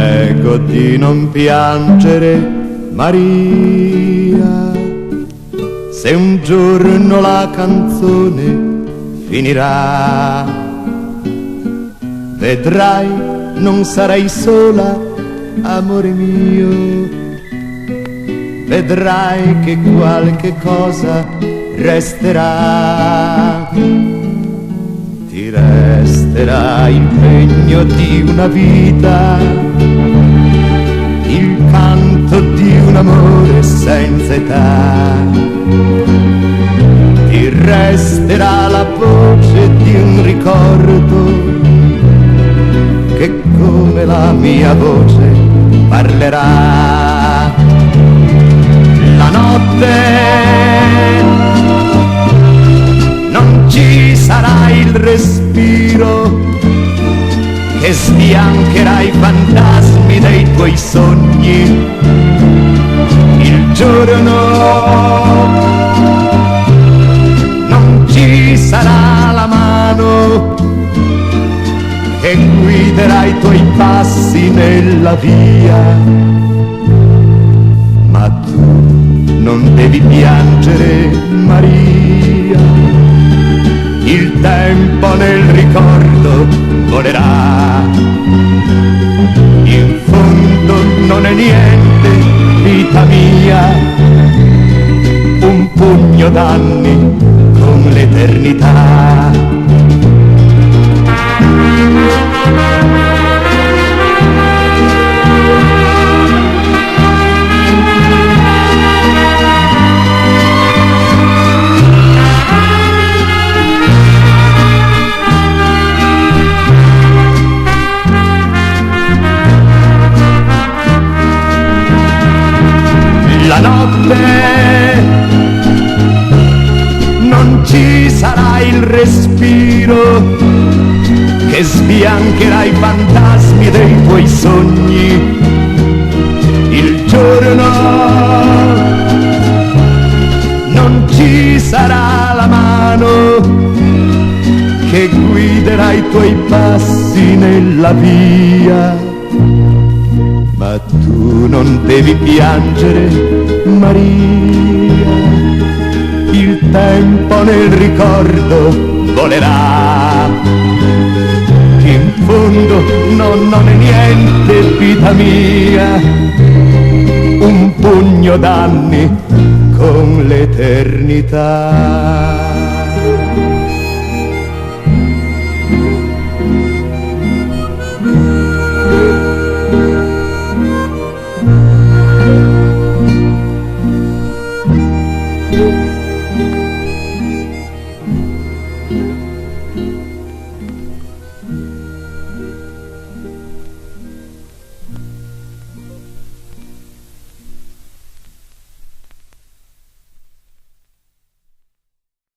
prego di non piangere, Maria. Se un giorno la canzone finirà, vedrai, non sarai sola, amore mio. Vedrai che qualche cosa resterà. Ti resterà il pegno di una vita, il canto di un amore senza età. Ti resterà la voce di un ricordo che come la mia voce parlerà. La notte non ci sarà il respiro che sbiancherà i fantasmi dei tuoi sogni. Il giorno non ci sarà la mano che guiderà i tuoi passi nella via. Ma tu non devi piangere, Maria, il tempo nel ricordo volerà. In fondo non è niente, vita mia, un pugno d'anni con l'eternità. La notte non ci sarà il respiro che sbiancherà i fantasmi dei tuoi sogni. Il giorno non ci sarà la mano che guiderà i tuoi passi nella via. Ma tu non devi piangere, Maria, il tempo nel ricordo volerà. In fondo non è niente, vita mia, un pugno d'anni con l'eternità.